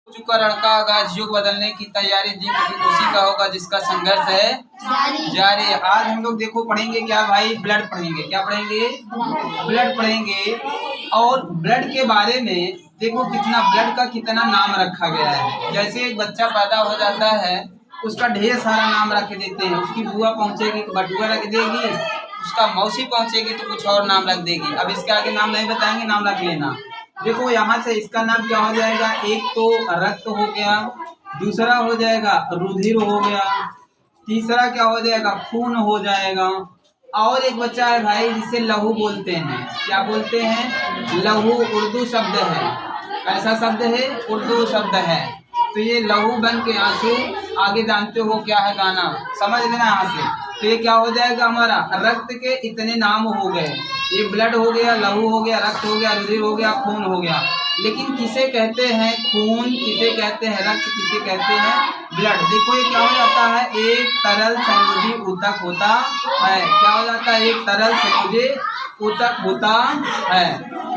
चुका लड़का आगाज युग बदलने की तैयारी दिन उसी का होगा जिसका संघर्ष है जारी। आज हम लोग देखो पढ़ेंगे क्या भाई, ब्लड पढ़ेंगे। क्या पढ़ेंगे? ब्लड पढ़ेंगे। और ब्लड के बारे में देखो कितना ब्लड का कितना नाम रखा गया है। जैसे एक बच्चा पैदा हो जाता है उसका ढेर सारा नाम रख देते हैं। उसकी बुआ पहुंचेगी तो बटुआ रख देगी, उसका मौसी पहुंचेगी तो कुछ और नाम रख देगी। अब इसके आगे नाम नहीं बताएंगे, नाम रख लेना। देखो यहाँ से इसका नाम क्या हो जाएगा, एक तो रक्त हो गया, दूसरा हो जाएगा रुधिर हो गया, तीसरा क्या हो जाएगा खून हो जाएगा। और एक बच्चा है भाई जिसे लहू बोलते हैं। क्या बोलते हैं? लहू उर्दू शब्द है। कैसा शब्द है? उर्दू शब्द है। तो ये लहू बन के आंसू, आगे जानते हो क्या है गाना, समझ लेना यहाँ से। तो ये क्या हो जाएगा हमारा, रक्त के इतने नाम हो गए। ये ब्लड हो गया, लहू हो गया, रक्त हो गया, रुधिर हो गया, खून हो गया। लेकिन किसे कहते हैं खून, किसे कहते हैं रक्त, किसे कहते हैं ब्लड? देखो ये क्या हो जाता है, एक तरल संयोजी ऊतक होता है। क्या हो जाता है? एक तरल संयोजी ऊतक होता है।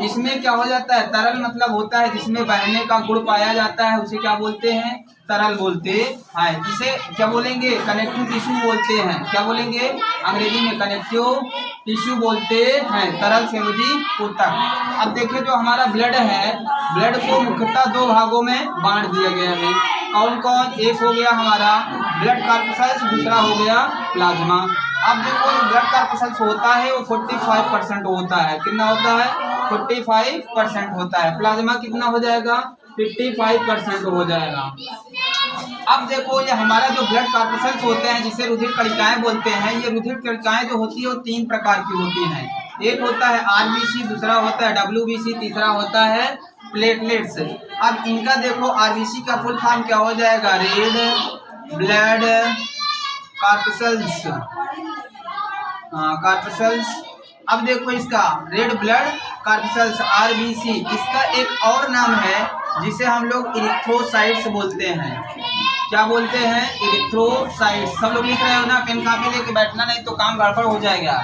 इसमें क्या हो जाता है, तरल मतलब होता है जिसमें बहने का गुण पाया जाता है, उसे क्या बोलते हैं? तरल बोलते हैं। इसे क्या बोलेंगे? कनेक्टिव टिश्यू बोलते हैं। क्या बोलेंगे? अंग्रेजी में कनेक्टिव टिश्यू बोलते हैं, तरल संयोजी ऊतक। अब देखिए जो हमारा ब्लड है, ब्लड को मुख्यतः दो भागों में बांट दिया गया है। कौन कौन? एक हो गया हमारा ब्लड कॉर्पस्कल्स, दूसरा हो गया प्लाज्मा। अब देखो जो ब्लड कॉर्पस्कल्स होता है वो 45% होता है। कितना होता है? 45% होता है। प्लाज्मा कितना हो जाएगा? 55% हो जाएगा। अब देखो ये हमारा जो ब्लड कॉर्पस्कल्स होते हैं जिसे रुधिर कणिकाएं बोलते हैं, ये रुधिर कणिकाएं जो होती है वो 3 प्रकार की होती हैं। एक होता है आरबीसी, दूसरा होता है डब्ल्यूबीसी, तीसरा होता है प्लेटलेट्स। अब इनका देखो आरबीसी का फुल फॉर्म क्या हो जाएगा? Red blood corpuscles, corpuscles. अब देखो इसका रेड ब्लड कॉर्पस्कल्स आरबीसी, इसका एक और नाम है जिसे हम लोग इरिथ्रोसाइट्स बोलते हैं। क्या बोलते हैं? इरिथ्रोसाइट्स। सब लोग लिख रहे हो ना, पेन कापी लेके बैठना, नहीं तो काम गड़बड़ हो जाएगा।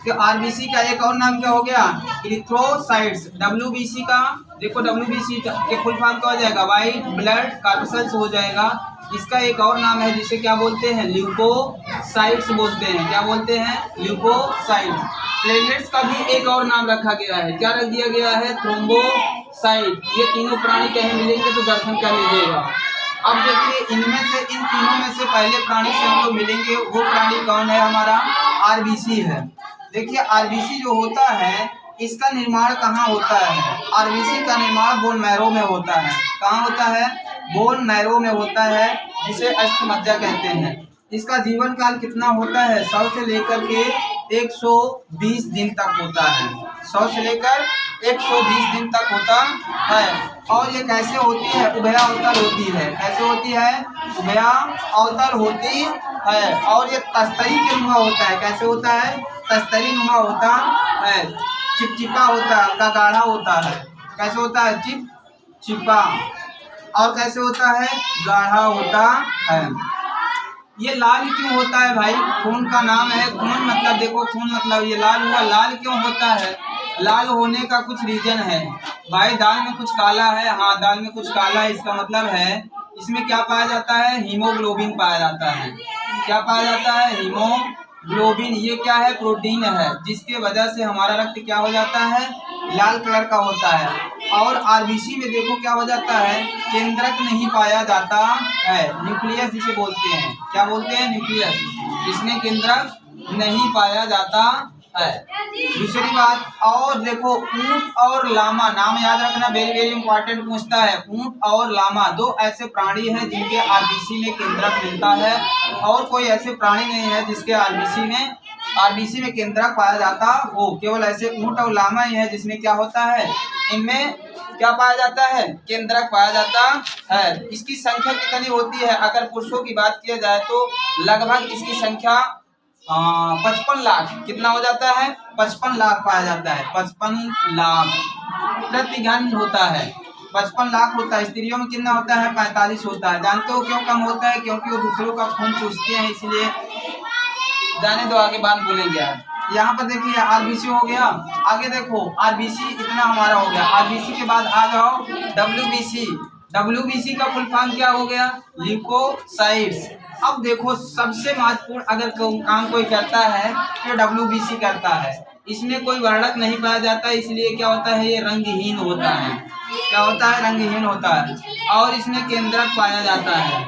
तो आरबीसी का एक और नाम क्या हो गया? इरिथ्रोसाइट्स। डब्ल्यूबीसी का देखो, डब्ल्यूबीसी के फुल फॉर्म क्या हो जाएगा? वाइट ब्लड कॉर्पस्कल्स हो जाएगा। इसका एक और नाम है जिसे क्या बोलते हैं? ल्यूकोसाइट्स बोलते हैं। क्या बोलते हैं? ल्यूकोसाइट्स। प्लेटलेट्स का भी एक और नाम रखा गया है। क्या रख दिया गया है? थ्रोम्बोसाइट। ये तीनों प्राणी कहीं मिलेंगे तो दर्शन कर लीजिएगा। अब देखिए इनमें से, इन तीनों में से पहले प्राणी से हम लोग मिलेंगे, वो प्राणी कौन है? हमारा आरबीसी है। देखिए आरबीसी जो होता है इसका निर्माण कहाँ होता है? आरबीसी का निर्माण बोन मैरो में होता है। कहाँ होता है? बोन मैरो में होता है, जिसे अस्थिमज्जा कहते हैं। इसका जीवन काल कितना होता है? 100 से लेकर के 120 दिन तक होता है। 100 से लेकर 120 दिन तक होता है। और ये कैसे होती है? उभयावतल होती है। कैसे होती है? उभयावतल होती है। और ये तस्तरी के नुमा होता है। कैसे होता है? तस्तरी नुमा होता है। चिपचिपा होता है, का गाढ़ा होता है। कैसे होता है? चिपचिपा। और कैसे होता है? गाढ़ा होता है। ये लाल क्यों होता है भाई? खून का नाम है। खून मतलब देखो, खून मतलब ये लाल हुआ। लाल क्यों होता है? लाल होने का कुछ रीजन है भाई। दाल में कुछ काला है, हाँ दाल में कुछ काला है, इसका मतलब है इसमें क्या पाया जाता है? हीमोग्लोबिन पाया जाता है। क्या पाया जाता है? हीमोग्लोबिन। ये क्या है? प्रोटीन है, जिसके वजह से हमारा रक्त क्या हो जाता है? लाल कलर का होता है। और आरबीसी में देखो क्या हो जाता है? केंद्रक नहीं पाया जाता है, न्यूक्लियस जिसे बोलते हैं। क्या बोलते हैं? न्यूक्लियस। इसमें केंद्रक नहीं पाया जाता है। दूसरी बात, और देखो ऊंट और लामा, नाम याद रखना, वेरी वेरी इंपॉर्टेंट पूछता है। ऊंट और लामा दो ऐसे प्राणी हैं जिनके आरबीसी में केंद्रक मिलता है, और कोई ऐसे प्राणी नहीं है जिसके आरबीसी में केंद्रक पाया जाता हो। केवल ऐसे ऊंट और लामा ही है जिसमें क्या होता है? इनमें क्या पाया जाता है? केंद्रक पाया जाता है। इसकी संख्या कितनी होती है? अगर पुरुषों की बात किया जाए तो लगभग इसकी संख्या 55 लाख। कितना हो जाता है? 55 लाख पाया जाता है। 55 लाख प्रति घन होता है। 55 लाख होता है। स्त्रियों में कितना होता है? 45 होता है। जानते हो क्यों कम होता है? क्योंकि वो दूसरों का खून चूसते हैं, इसलिए। जाने दो, आगे बात बोलेंगे। यहाँ पर देखिए आरबीसी हो गया। आगे देखो आरबीसी इतना हमारा हो गया। आरबीसी के बाद आ जाओ डब्ल्यूबीसी। WBC का फुल फॉर्म क्या हो गया? ल्यूकोसाइट्स। अब देखो सबसे महत्वपूर्ण अगर काम कोई करता है तो WBC करता है। इसमें कोई वर्णक नहीं पाया जाता, इसलिए क्या होता है, ये रंगहीन होता है। क्या होता है? रंगहीन होता है। और इसमें केंद्रक पाया जाता है।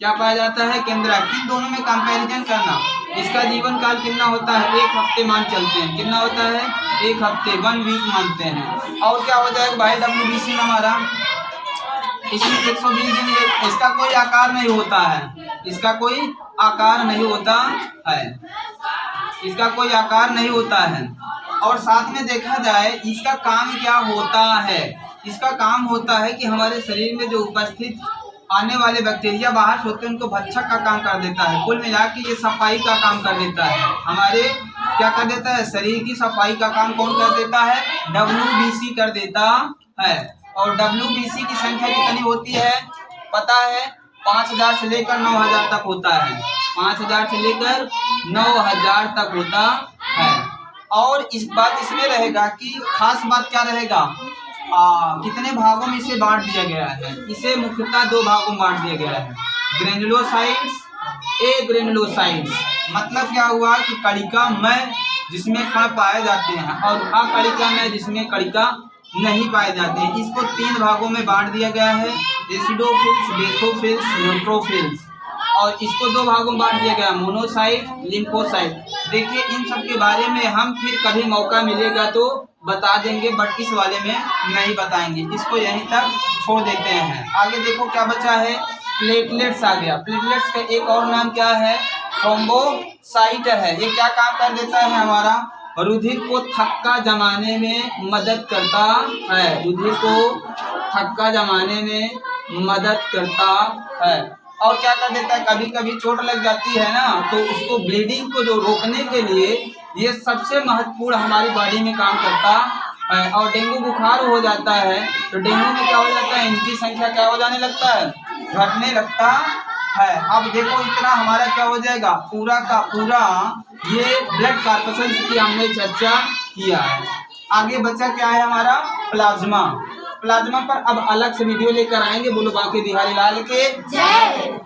क्या पाया जाता है? केंद्रक। इन दोनों में कंपैरिजन करना। इसका जीवन काल कितना होता है? 1 हफ्ते मान चलते हैं। कितना होता है? 1 हफ्ते, 1 वीक मानते हैं। और क्या हो जाएगा भाई WBC में हमारा? इसमें 120 दिन, इसका कोई आकार नहीं होता है। इसका कोई आकार नहीं होता है। इसका कोई आकार नहीं होता है। और साथ में देखा जाए इसका काम क्या होता है? इसका काम होता है कि हमारे शरीर में जो उपस्थित आने वाले बैक्टीरिया बाहर से होते हैं उनको भक्षक का काम कर देता है। कुल मिला के ये सफाई का काम कर देता है। हमारे क्या कर देता है? शरीर की सफाई का काम कौन कर देता है? WBC कर देता है। और WBC की संख्या कितनी होती है पता है? 5000 से लेकर 9000 तक होता है। 5000 से लेकर 9000 तक होता है। और इस बात इसमें रहेगा कि खास बात क्या रहेगा, कितने भागों में इसे बांट दिया गया है? इसे मुख्यतः 2 भागों में बांट दिया गया है, ग्रेनुलोसाइट्स, एग्रेनुलोसाइट्स। मतलब क्या हुआ कि कणिकामय जिसमें कण पाए जाते हैं और अकणिकामय जिसमें कणिका नहीं पाए जाते हैं। इसको 3 भागों में बांट दिया गया है, एसिडोफिल्स, बेसोफिल्स, न्यूट्रोफिल्स। और इसको 2 भागों में बांट दिया गया, मोनोसाइट, लिम्फोसाइट। देखिए इन सब के बारे में हम फिर कभी मौका मिलेगा तो बता देंगे, बट इस वाले में नहीं बताएंगे। इसको यहीं तक छोड़ देते हैं। आगे देखो क्या बचा है, प्लेटलेट्स आ गया। प्लेटलेट्स का एक और नाम क्या है? थ्रोम्बोसाइट है। ये क्या काम कर देता है? हमारा रुधिर को थक्का जमाने में मदद करता है। रुधिर को थक्का जमाने में मदद करता है। और क्या कर देता है, कभी कभी चोट लग जाती है ना, तो उसको ब्लीडिंग को जो रोकने के लिए ये सबसे महत्वपूर्ण हमारी बॉडी में काम करता है। और डेंगू बुखार हो जाता है तो डेंगू में क्या हो जाता है, इनकी संख्या क्या हो जाने लगता है, घटने लगता है। अब देखो इतना हमारा क्या हो जाएगा, पूरा का पूरा ये ब्लड कॉर्पस्कल्स की हमने चर्चा किया है। आगे बचा क्या है हमारा, प्लाज्मा। प्लाज्मा पर अब अलग से वीडियो लेकर आएंगे। बोलो बांके बिहारी लाल के जय।